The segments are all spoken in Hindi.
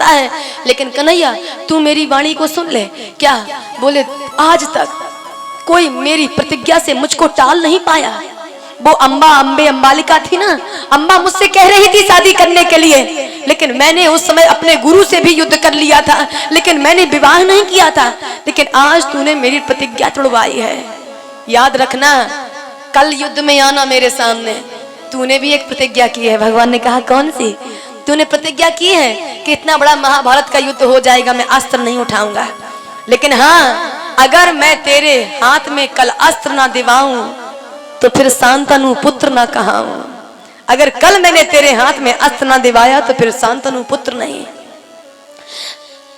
लगता है, लेकिन कन्हैया तू मेरी वाणी को सुन ले। क्या बोले, आज तक कोई मेरी प्रतिज्ञा से मुझको टाल नहीं पाया। वो अंबालिका थी ना, अम्बा मुझसे कह रही थी शादी करने के लिए, लेकिन मैंने उस समय अपने गुरु से भी युद्ध कर लिया था, लेकिन मैंने विवाह नहीं किया था। लेकिन आज तूने मेरी प्रतिज्ञा तोड़वाई है। याद रखना, कल युद्ध में आना मेरे सामने। तूने भी एक प्रतिज्ञा की है। भगवान ने कहा, कौन सी? तूने प्रतिज्ञा की है कि इतना बड़ा महाभारत का युद्ध हो जाएगा, मैं अस्त्र नहीं उठाऊंगा, लेकिन हाँ, अगर मैं तेरे हाथ में कल अस्त्र ना दिवाऊं तो फिर शांतनु पुत्र ना कहाऊं। अगर कल मैंने तेरे हाथ में अस्त्र ना दिवाया तो फिर शांतनु पुत्र नहीं।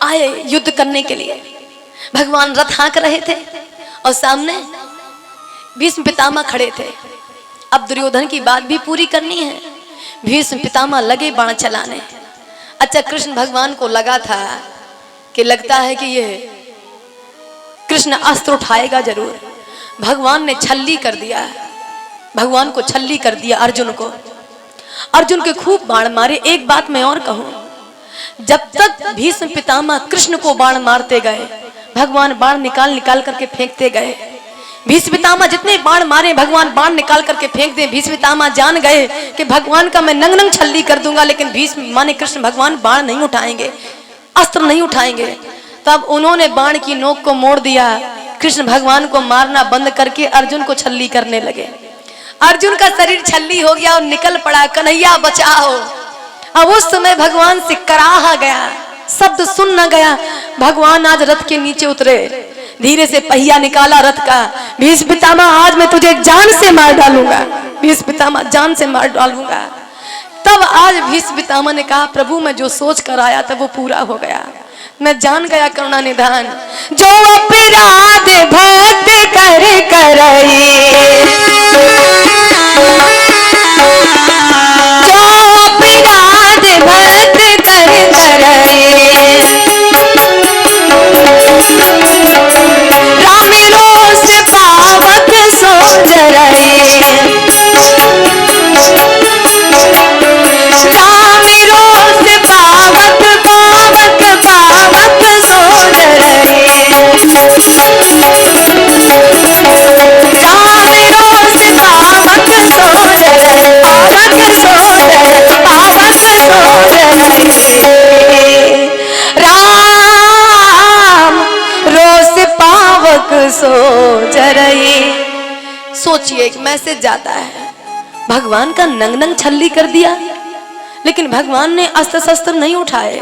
आए युद्ध करने के लिए, भगवान रथ हाँक रहे थे और सामने भीष्म पितामह खड़े थे। अब दुर्योधन की बात भी पूरी करनी है। भीष्म पितामह लगे बाण चलाने। अच्छा, कृष्ण भगवान को लगा था कि लगता है कि ये कृष्ण अस्त्र उठाएगा जरूर। भगवान ने छल्ली कर दिया, भगवान को छल्ली कर दिया अर्जुन को। अर्जुन के खूब बाण मारे। एक बात मैं और कहूं, जब तक भीष्म पितामह कृष्ण को बाण मारते गए, भगवान बाण निकाल निकाल करके फेंकते गए। भीष्म पितामह जितने बाण मारे, भगवान बाण निकाल करके फेंक दे। भीष्म पितामह जान गए कि भगवान का मैं नंग नंग छल्ली कर दूंगा, लेकिन भीष्म माने कृष्ण भगवान बाण नहीं उठाएंगे, अस्त्र नहीं उठाएंगे। तब उन्होंने बाण की नोक को मोड़ दिया। कृष्ण भगवान को मारना बंद करके अर्जुन को छल्ली करने लगे। अर्जुन का शरीर छल्ली हो गया और निकल पड़ा, कन्हैया बचाओ। अब उस समय भगवान से कराहा गया, शब्द सुन न गया। भगवान आज रथ के नीचे उतरे, धीरे से पहिया निकाला रथ का। भीष्म पितामह, आज मैं तुझे जान से मार डालूंगा। भीष्म पितामह, जान से मार डालूंगा। तब आज भीष्म पितामह ने कहा, प्रभु मैं जो सोच कर आया था वो पूरा हो गया, मैं जान गया करुणा निधान। जो अपराध भक्त कर करई, जो अपराध भक्त कर करई, राम रोष पावक सो जरई, राम रोष पावक पावक पावक सो जरई, राम रोष पावक सो जरई, पावक सो जरई, पावक सो जरई, राम रोष पावक सो जरई। सोचिए, एक मैसेज जाता है, भगवान का नंग नंग छल्ली कर दिया, लेकिन भगवान ने अस्त्र शस्त्र नहीं उठाए।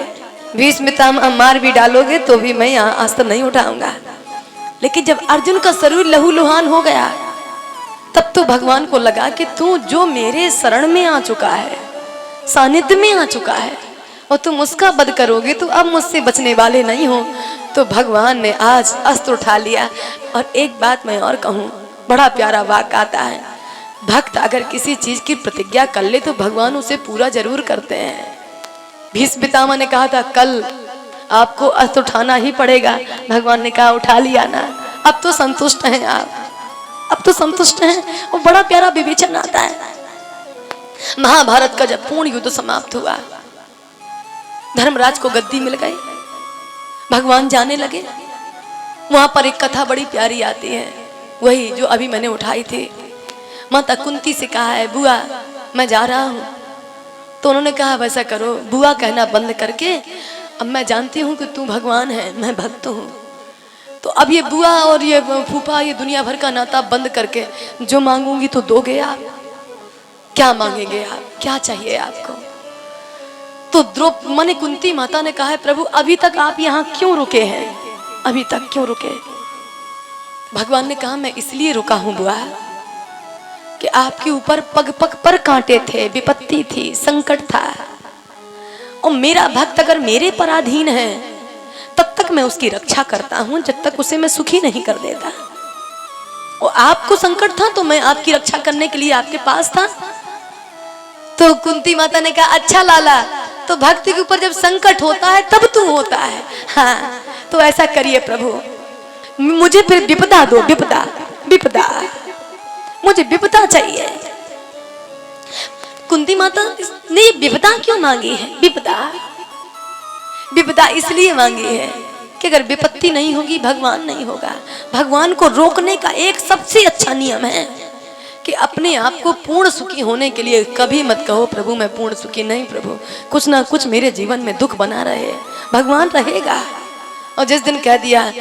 भीष्म पितामह, मार भी डालोगे तो भी मैं यहाँ अस्त्र नहीं उठाऊंगा। लेकिन जब अर्जुन का शरीर लहूलुहान हो गया, तब तो भगवान को लगा कि तू जो मेरे शरण में आ चुका है, सानिध्य में आ चुका है, और तुम उसका वध करोगे तो अब मुझसे बचने वाले नहीं हो। तो भगवान ने आज अस्त्र उठा लिया। और एक बात मैं और कहूँ, बड़ा प्यारा वाक्य आता है, भक्त अगर किसी चीज की प्रतिज्ञा कर ले तो भगवान उसे पूरा जरूर करते हैं। भीष्म पितामह ने कहा था, कल आपको अस्त्र उठाना ही पड़ेगा। भगवान ने कहा, उठा लिया ना, अब तो संतुष्ट हैं आप, अब तो संतुष्ट हैं। और बड़ा प्यारा विवेचन आता है। महाभारत का जब पूर्ण युद्ध समाप्त हुआ, धर्मराज को गद्दी मिल गई, भगवान जाने लगे। वहां पर एक कथा बड़ी प्यारी आती है, वही जो अभी मैंने उठाई थी। माता कुंती से कहा है, बुआ मैं जा रहा हूँ। तो उन्होंने कहा, वैसा करो, बुआ कहना बंद करके, अब मैं जानती हूँ कि तू भगवान है, मैं भक्त हूँ, तो अब ये बुआ और ये फूफा, ये दुनिया भर का नाता बंद करके जो मांगूंगी तो दोगे आप? क्या मांगेंगे आप? क्या चाहिए आपको? तो द्रौपदी माने कुंती माता ने कहा है, प्रभु अभी तक आप यहाँ क्यों रुके हैं? अभी तक क्यों रुके? भगवान ने कहा, मैं इसलिए रुका हूँ बुआ कि आपके ऊपर पग पग पर कांटे थे, विपत्ति थी, संकट था, और मेरा भक्त अगर मेरे पराधीन है तब तक मैं उसकी रक्षा करता हूं, जब तक उसे मैं सुखी नहीं कर देता। और आपको संकट था तो मैं आपकी रक्षा करने के लिए आपके पास था। तो कुंती माता ने कहा, अच्छा लाला, तो भक्त के ऊपर जब संकट होता है तब तू होता है। हाँ, तो ऐसा करिए प्रभु, मुझे फिर विपदा दो, विपदा विपदा, मुझे विपदा चाहिए। कुंती माता ने विपदा क्यों मांगी है? विपदा विपदा इसलिए मांगी है कि अगर विपत्ति नहीं होगी भगवान नहीं होगा। भगवान को रोकने का एक सबसे अच्छा नियम है कि अपने आप को पूर्ण सुखी होने के लिए कभी मत कहो प्रभु मैं पूर्ण सुखी नहीं, प्रभु कुछ ना कुछ मेरे जीवन में दुख बना रहे, भगवान रहेगा। और जिस दिन कह दिया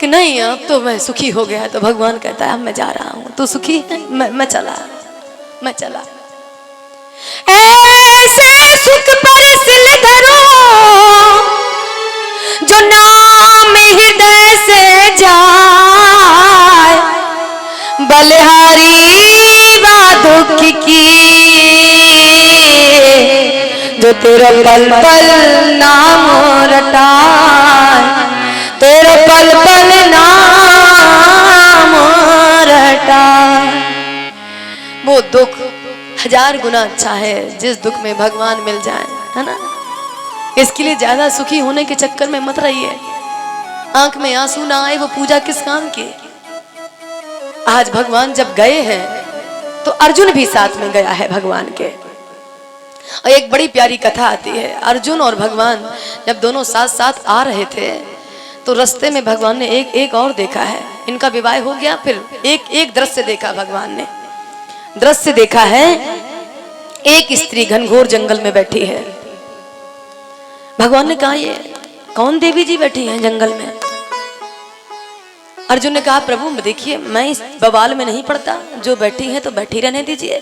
कि नहीं अब तो मैं सुखी हो गया, तो भगवान कहता है अब मैं जा रहा हूँ, तू सुखी है, मैं चला। ऐसे सुख पर सिल धरो जो नाम हृदय से जाए, बलिहारी वा दुख की जो तेरा पल पल नाम रटाए, तेरा पल पल नाम रटाए। वो दुख 1000 गुना अच्छा है जिस दुख में भगवान मिल जाए, है ना। इसके लिए ज्यादा सुखी होने के चक्कर में मत रहिए। आंख में आंसू ना आए वो पूजा किस काम की। आज भगवान जब गए हैं तो अर्जुन भी साथ में गया है भगवान के। और एक बड़ी प्यारी कथा आती है, अर्जुन और भगवान जब दोनों साथ साथ आ रहे थे तो रास्ते में भगवान ने एक और देखा है। इनका विवाह हो गया, फिर एक दृश्य देखा भगवान ने। दृश्य देखा है, एक स्त्री घनघोर जंगल में बैठी है। भगवान ने कहा ये कौन देवी जी बैठी हैं जंगल में। अर्जुन ने कहा प्रभु देखिए मैं इस बवाल में नहीं पड़ता, जो बैठी है तो बैठी रहने दीजिए।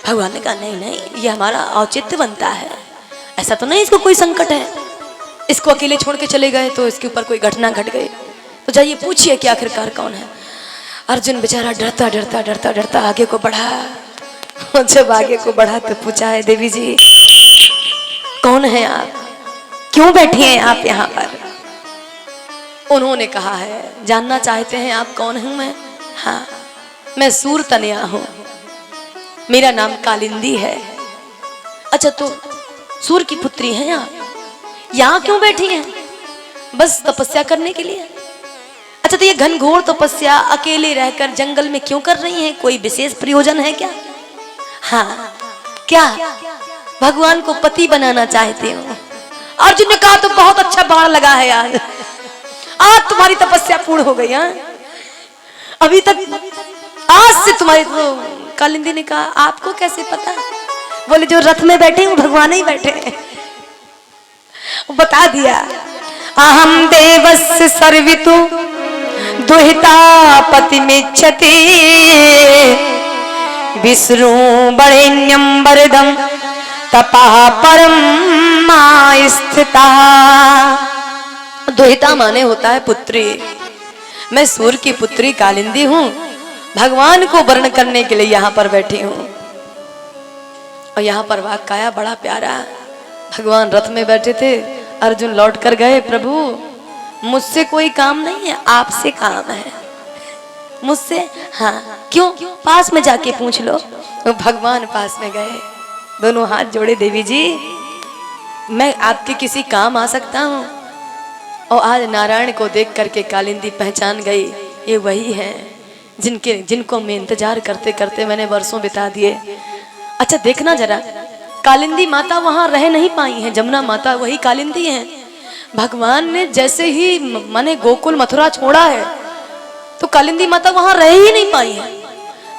भगवान ने कहा नहीं ये हमारा औचित्य बनता है, ऐसा तो नहीं इसको कोई संकट है, इसको अकेले छोड़ के चले गए तो इसके ऊपर कोई घटना घट गई, तो जाइए पूछिए कि आखिरकार कौन है। अर्जुन बेचारा डरता आगे को बढ़ा। जब आगे को बढ़ा तो पूछा है देवी जी कौन है आप, क्यों बैठी हैं आप यहाँ पर। उन्होंने कहा है जानना चाहते हैं आप कौन हूं मैं। हाँ मैं सूर तनया हूं, मेरा नाम कालिंदी है। अच्छा तो सूर की पुत्री हैं आप, यहाँ क्यों बैठी हैं, बस तपस्या करने के लिए। अच्छा तो ये घनघोर तपस्या अकेले रहकर जंगल में क्यों कर रही हैं, कोई विशेष प्रयोजन है क्या। हाँ क्या भगवान को पति बनाना चाहते हो। अर्जुन ने कहा तो बहुत अच्छा बाण लगा है आज तुम्हारी तपस्या पूर्ण हो गई। अभी तक आज से तुम्हारी तो। कालिंदी ने कहा आपको कैसे पता। बोले जो रथ में बैठे वो भगवान ही बैठे हैं। बता दिया अहम देवस्य सर्वितु दुहिता पतिमिच्छति विष्णु बरेण्यं वरदं तपः परम स्थिता। दुहिता माने होता है पुत्री। मैं सूर्य की पुत्री कालिंदी हूँ, भगवान को वर्ण करने के लिए यहाँ पर बैठी हूँ। और यहाँ पर वाक्या बड़ा प्यारा। भगवान रथ में बैठे थे, अर्जुन लौट कर गए प्रभु मुझसे कोई काम नहीं है, आपसे काम है। मुझसे हाँ क्यों, पास में जाके पूछ लो। तो भगवान पास में गए, दोनों हाथ जोड़े देवी जी मैं आपके किसी काम आ सकता हूँ। और आज नारायण को देख करके कालिंदी पहचान गई ये वही है जिनको मैं इंतजार करते करते मैंने वर्षों बिता दिए। अच्छा देखना जरा, कालिंदी माता वहां रह नहीं पाई है, जमुना माता वही कालिंदी है। भगवान ने जैसे ही माने गोकुल मथुरा छोड़ा है तो कालिंदी माता वहां रह ही नहीं पाई है।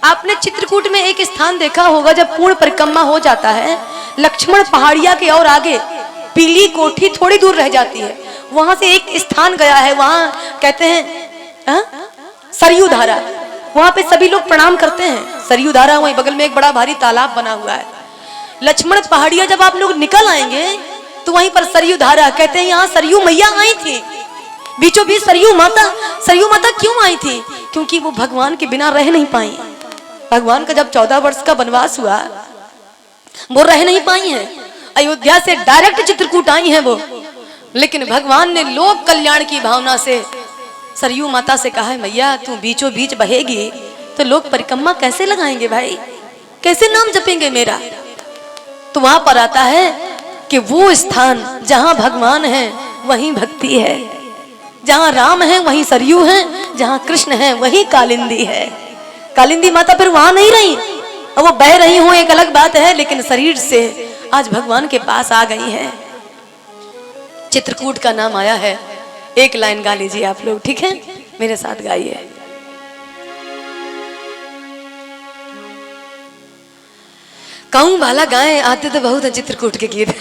आपने चित्रकूट में एक स्थान देखा होगा, जब पूर्ण परिक्रमा हो जाता है लक्ष्मण पहाड़िया के और आगे पीली कोठी थोड़ी दूर रह जाती है, वहां से एक स्थान गया है, वहां कहते हैं सरयू धारा, वहां पे सभी लोग प्रणाम करते हैं। सरयू धारा वहीं बगल में एक बड़ा भारी तालाब बना हुआ है। लक्ष्मण पहाड़िया जब आप लोग निकल आएंगे तो वहीं पर सरयू धारा, कहते हैं यहाँ सरयू मैया आई थी, बीचों बीच सरयू माता क्यों आई थी, क्योंकि वो भगवान के बिना रह नहीं पाई। भगवान का जब 14 वर्ष का वनवास हुआ वो रह नहीं पाई हैं, अयोध्या से डायरेक्ट चित्रकूट आई हैं वो। लेकिन भगवान ने लोक कल्याण की भावना से सरयू माता से कहा है मैया तू बीचों बीच बहेगी तो लोग परिक्रमा कैसे लगाएंगे भाई, कैसे नाम जपेंगे मेरा। तो वहां पर आता है कि वो स्थान जहां भगवान है वहीं भक्ति है, जहां राम है वहीं सरयू है, जहां कृष्ण है वहीं कालिंदी है। कालिंदी माता फिर वहां नहीं रही, और वो बह रही हो एक अलग बात है, लेकिन शरीर से आज भगवान के पास आ गई है। चित्रकूट का नाम आया है। एक लाइन गा लीजिए आप लोग, ठीक है, मेरे साथ गाइए। कहूं वाला गाएं, आते तो बहुत है चित्रकूट के गीत।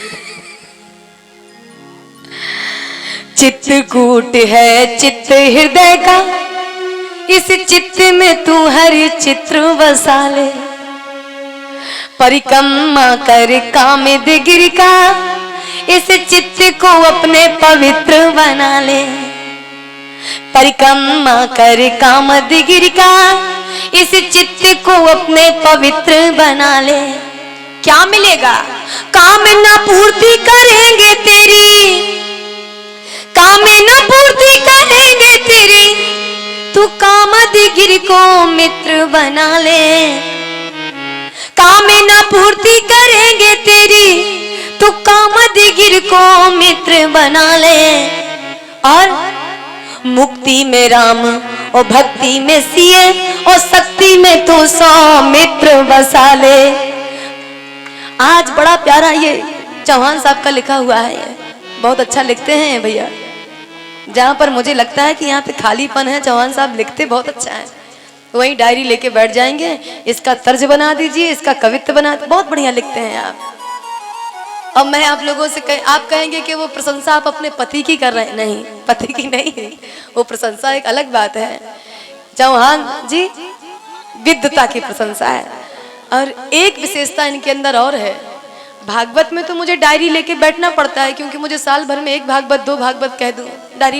चित्रकूट है चित्त हृदय का, इस चित्त में तू हर चित्र बसा ले। परिक्रमा कर कामिद गिर का, इस चित्त को अपने पवित्र बना ले। परिक्रमा कर कामिद गिर का, इस चित्त को अपने पवित्र बना ले। क्या मिलेगा? कामना पूर्ति करेंगे तेरी, कामना पूर्ति करेंगे तेरी, तू कामदगिरि को मित्र बना ले। कामना पूर्ति करेंगे तेरी, तू कामदगिरि को मित्र बना ले। और मुक्ति में राम और भक्ति में सिए और शक्ति में तू सौमित्र बसा ले। आज बड़ा प्यारा ये चौहान साहब का लिखा हुआ है, ये बहुत अच्छा लिखते हैं भैया। जहाँ पर मुझे लगता है कि यहाँ पे खालीपन है, चौहान साहब लिखते बहुत अच्छा है। वही डायरी लेके बैठ जाएंगे, इसका तर्ज बना दीजिए, इसका कवित्व बना, बहुत बढ़िया लिखते हैं आप। अब मैं आप लोगों से आप कहेंगे कि वो प्रशंसा आप अपने पति की कर रहे हैं, नहीं, पति की नहीं है, वो प्रशंसा एक अलग बात है। चौहान जी विद्वता की प्रशंसा है। और एक विशेषता इनके अंदर और है, भागवत में तो मुझे डायरी लेके बैठना पड़ता है, क्योंकि मुझे साल भर में एक भागवत दो भागवत कह दूं, डायरी